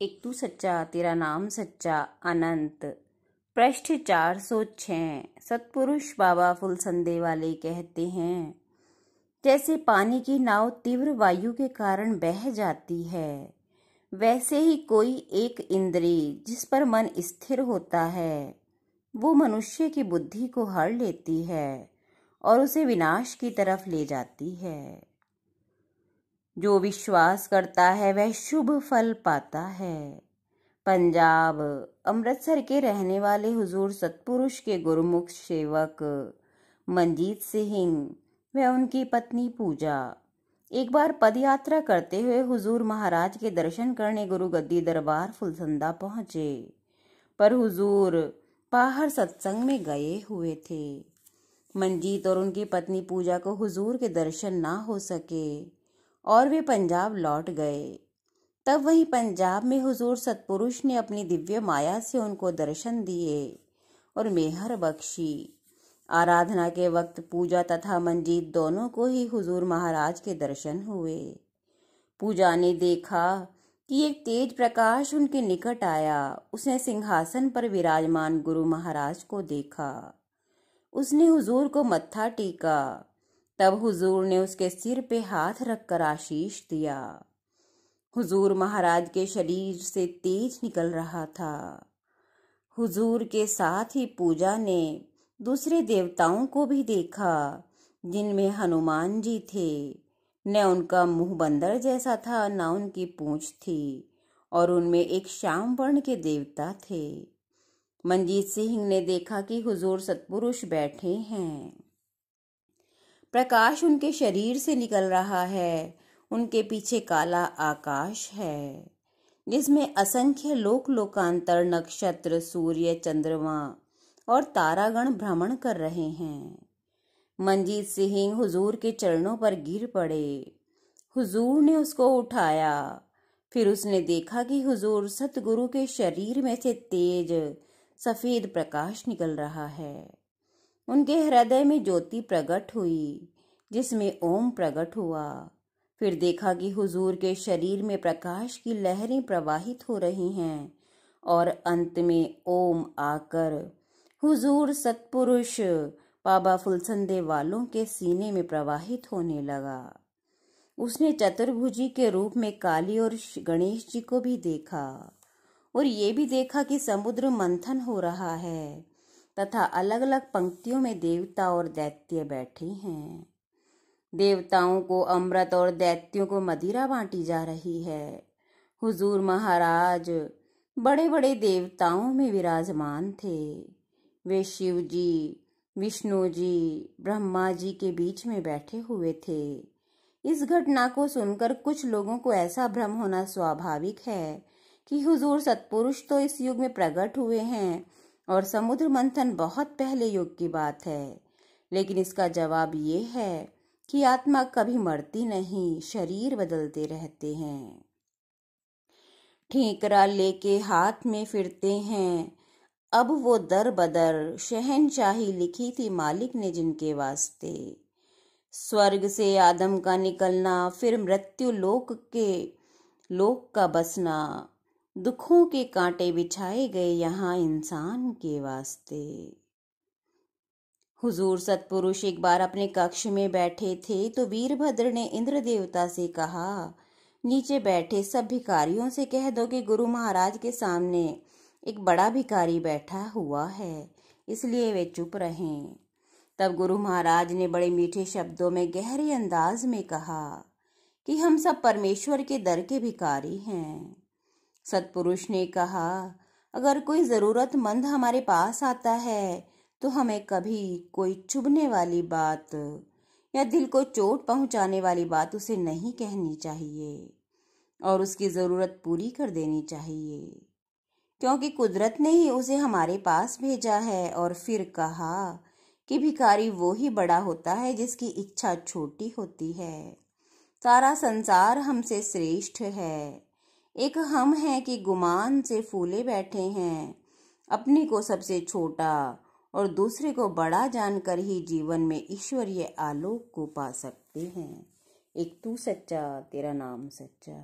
एक तू सच्चा तेरा नाम सच्चा अनंत। पृष्ठ 406। सतपुरुष बाबा फुलसंदे वाले कहते हैं, जैसे पानी की नाव तीव्र वायु के कारण बह जाती है, वैसे ही कोई एक इंद्री जिस पर मन स्थिर होता है वो मनुष्य की बुद्धि को हर लेती है और उसे विनाश की तरफ ले जाती है। जो विश्वास करता है वह शुभ फल पाता है। पंजाब अमृतसर के रहने वाले हुजूर सतपुरुष के गुरुमुख सेवक मंजीत सिंह व उनकी पत्नी पूजा एक बार पदयात्रा करते हुए हुजूर महाराज के दर्शन करने गुरु गद्दी दरबार फुलसंदा पहुंचे, पर हुजूर बाहर सत्संग में गए हुए थे। मंजीत और उनकी पत्नी पूजा को हुजूर के दर्शन ना हो सके और वे पंजाब लौट गए। तब वहीं पंजाब में हुजूर सतपुरुष ने अपनी दिव्य माया से उनको दर्शन दिए और मेहर बख्शी। आराधना के वक्त पूजा तथा मंजीत दोनों को ही हुजूर महाराज के दर्शन हुए। पूजा ने देखा कि एक तेज प्रकाश उनके निकट आया। उसने सिंहासन पर विराजमान गुरु महाराज को देखा। उसने हुजूर को मत्था टेका। तब हुजूर ने उसके सिर पे हाथ रखकर आशीष दिया। हुजूर महाराज के शरीर से तेज निकल रहा था। हुजूर के साथ ही पूजा ने दूसरे देवताओं को भी देखा, जिनमें हनुमान जी थे। न उनका मुंह बंदर जैसा था, न उनकी पूंछ थी, और उनमें एक श्याम वर्ण के देवता थे। मंजीत सिंह ने देखा कि हुजूर सतपुरुष बैठे हैं। प्रकाश उनके शरीर से निकल रहा है। उनके पीछे काला आकाश है, जिसमें असंख्य लोक लोकांतर नक्षत्र, सूर्य, चंद्रमा और तारागण भ्रमण कर रहे हैं। मंजीत सिंह हुजूर के चरणों पर गिर पड़े। हुजूर ने उसको उठाया। फिर उसने देखा कि हुजूर सतगुरु के शरीर में से तेज सफेद प्रकाश निकल रहा है। उनके हृदय में ज्योति प्रकट हुई, जिसमें ओम प्रकट हुआ। फिर देखा कि हुजूर के शरीर में प्रकाश की लहरें प्रवाहित हो रही हैं और अंत में ओम आकर हुजूर सतपुरुष बाबा फुलसंदे वालों के सीने में प्रवाहित होने लगा। उसने चतुर्भुजी के रूप में काली और गणेश जी को भी देखा, और ये भी देखा कि समुद्र मंथन हो रहा है तथा अलग अलग पंक्तियों में देवता और दैत्य बैठे हैं। देवताओं को अमृत और दैत्यों को मदिरा बांटी जा रही है। हुजूर महाराज बड़े बड़े देवताओं में विराजमान थे। वे शिव जी, विष्णु जी, ब्रह्मा जी के बीच में बैठे हुए थे। इस घटना को सुनकर कुछ लोगों को ऐसा भ्रम होना स्वाभाविक है कि हुजूर सतपुरुष तो इस युग में प्रकट हुए हैं और समुद्र मंथन बहुत पहले युग की बात है। लेकिन इसका जवाब ये है कि आत्मा कभी मरती नहीं, शरीर बदलते रहते हैं। ठीकरा लेके हाथ में फिरते हैं, अब वो दर बदर शहनशाही लिखी थी मालिक ने जिनके वास्ते। स्वर्ग से आदम का निकलना, फिर मृत्यु लोक का बसना, दुखों के कांटे बिछाए गए यहाँ इंसान के वास्ते। हुजूर सतपुरुष एक बार अपने कक्ष में बैठे थे तो वीरभद्र ने इंद्र देवता से कहा, नीचे बैठे सब भिखारियों से कह दो कि गुरु महाराज के सामने एक बड़ा भिखारी बैठा हुआ है, इसलिए वे चुप रहें। तब गुरु महाराज ने बड़े मीठे शब्दों में गहरे अंदाज में कहा कि हम सब परमेश्वर के दर के भिखारी हैं। सतपुरुष ने कहा, अगर कोई जरूरतमंद हमारे पास आता है तो हमें कभी कोई चुभने वाली बात या दिल को चोट पहुंचाने वाली बात उसे नहीं कहनी चाहिए और उसकी जरूरत पूरी कर देनी चाहिए, क्योंकि कुदरत ने ही उसे हमारे पास भेजा है। और फिर कहा कि भिखारी वो ही बड़ा होता है जिसकी इच्छा छोटी होती है। सारा संसार हमसे श्रेष्ठ है। एक हम हैं कि गुमान से फूले बैठे हैं, अपने को सबसे छोटा और दूसरे को बड़ा जानकर ही जीवन में ईश्वरीय आलोक को पा सकते हैं। एक तू सच्चा तेरा नाम सच्चा।